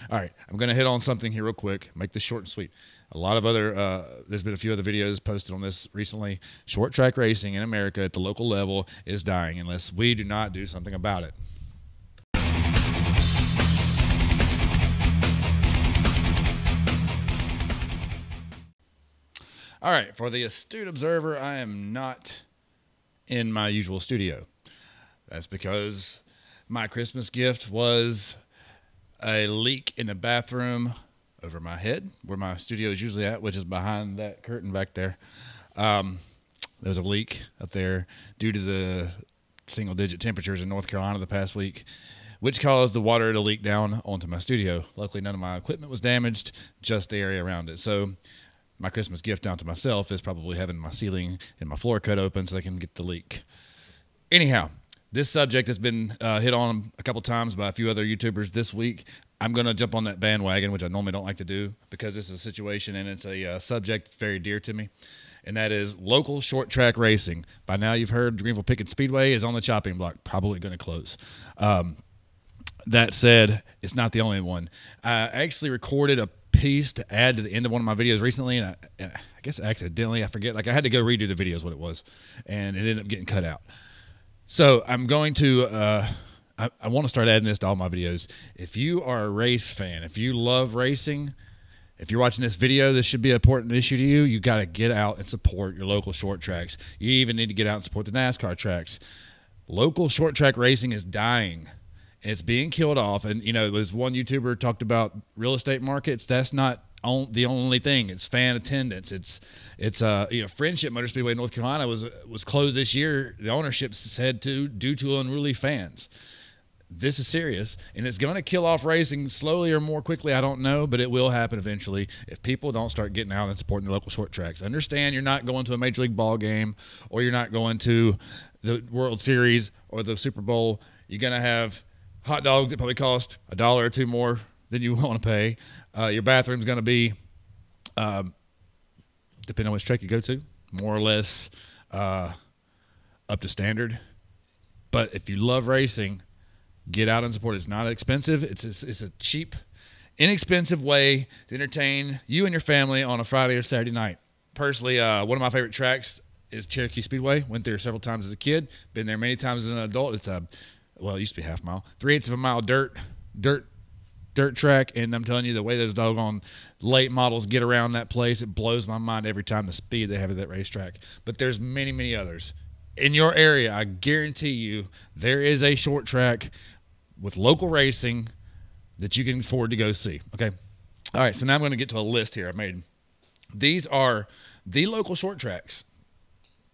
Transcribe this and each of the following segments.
All right, I'm going to hit on something here real quick. Make this short and sweet. A lot of other, there's been a few other videos posted on this recently. Short track racing in America at the local level is dying unless we do not do something about it. All right, for the astute observer, I am not in my usual studio. That's because my Christmas gift was a leak in the bathroom over my head, where my studio is usually at, which is behind that curtain back there. There was a leak up there due to the single-digit temperatures in North Carolina the past week, which caused the water to leak down onto my studio. Luckily, none of my equipment was damaged, just the area around it. So my Christmas gift down to myself is probably having my ceiling and my floor cut open so I can get the leak. Anyhow, this subject has been hit on a couple times by a few other YouTubers this week. I'm going to jump on that bandwagon, which I normally don't like to do because this is a situation and it's a subject that's very dear to me, and that is local short track racing. By now you've heard Greenville Pickens Speedway is on the chopping block, probably going to close. That said, it's not the only one. I actually recorded a piece to add to the end of one of my videos recently, and I guess accidentally, I forget. Like I had to go redo the videos what it was, and it ended up getting cut out. So I'm going to, I want to start adding this to all my videos. If you are a race fan, if you love racing, if you're watching this video, this should be an important issue to you. You got to get out and support your local short tracks. You even need to get out and support the NASCAR tracks. Local short track racing is dying. It's being killed off. And, you know, there's one YouTuber talked about real estate markets. That's not the only thing. It's fan attendance. It's you know, Friendship Motor Speedway in North Carolina was closed this year. The ownership said due to unruly fans. This is serious, and it's going to kill off racing slowly or more quickly. I don't know, but it will happen eventually if people don't start getting out and supporting the local short tracks. Understand you're not going to a Major League ball game, or you're not going to the World Series or the Super Bowl. You're going to have hot dogs that probably cost $1 or $2 more than you want to pay. Your bathroom's going to be, depending on which track you go to, more or less up to standard. But if you love racing, get out and support it. It's not expensive. It's a cheap, inexpensive way to entertain you and your family on a Friday or Saturday night. Personally, one of my favorite tracks is Cherokee Speedway. Went there several times as a kid. Been there many times as an adult. It's well, it used to be half mile, 3/8 of a mile dirt track, and I'm telling you, the way those doggone late models get around that place, it blows my mind every time, the speed they have at that racetrack. But there's many, many others. In your area, I guarantee you, there is a short track with local racing that you can afford to go see. Okay. All right. So now I'm going to get to a list here I made. These are the local short tracks,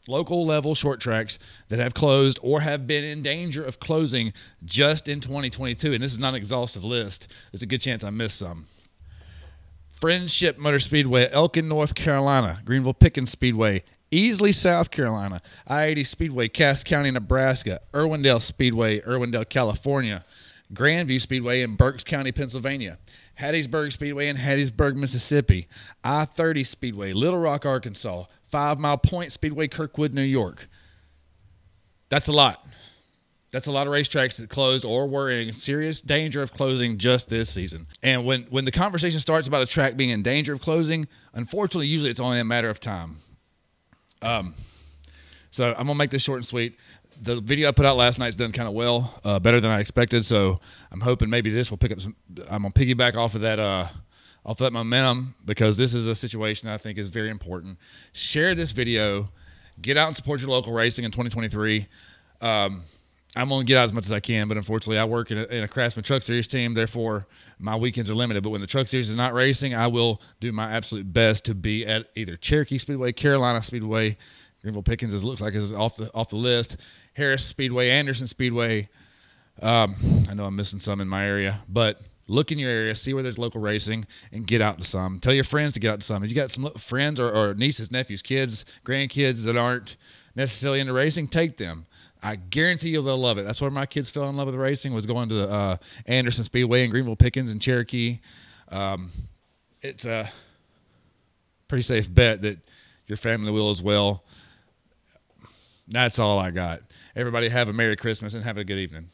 local level short tracks that have closed or have been in danger of closing just in 2022. And this is not an exhaustive list. There's a good chance I missed some. Friendship Motor Speedway, Elkin, North Carolina. Greenville Pickens Speedway, Easley, South Carolina. I-80 Speedway, Cass County, Nebraska. Irwindale Speedway, Irwindale, California. Grandview Speedway in Berks County, Pennsylvania. Hattiesburg Speedway in Hattiesburg, Mississippi. I-30 Speedway, Little Rock, Arkansas. 5 Mile Point Speedway, Kirkwood, New York. That's a lot. That's a lot of racetracks that closed or were in serious danger of closing just this season. And when the conversation starts about a track being in danger of closing, unfortunately, usually it's only a matter of time. So I'm going to make this short and sweet. The video I put out last night's done kind of well, better than I expected. So I'm hoping maybe this will pick up some. I'm going to piggyback off of that momentum, because this is a situation that I think is very important. Share this video. Get out and support your local racing in 2023. I'm going to get out as much as I can, but unfortunately I work in a Craftsman Truck Series team, therefore my weekends are limited. But when the Truck Series is not racing, I will do my absolute best to be at either Cherokee Speedway, Carolina Speedway, Greenville Pickens looks like is off the list, Harris Speedway, Anderson Speedway. I know I'm missing some in my area, but look in your area, see where there's local racing, and get out to some. Tell your friends to get out to some. If you got some friends or nieces, nephews, kids, grandkids that aren't necessarily into racing, take them. I guarantee you they'll love it. That's where my kids fell in love with racing, was going to the Anderson Speedway and Greenville Pickens and Cherokee. It's a pretty safe bet that your family will as well. That's all I got. Everybody have a Merry Christmas and have a good evening.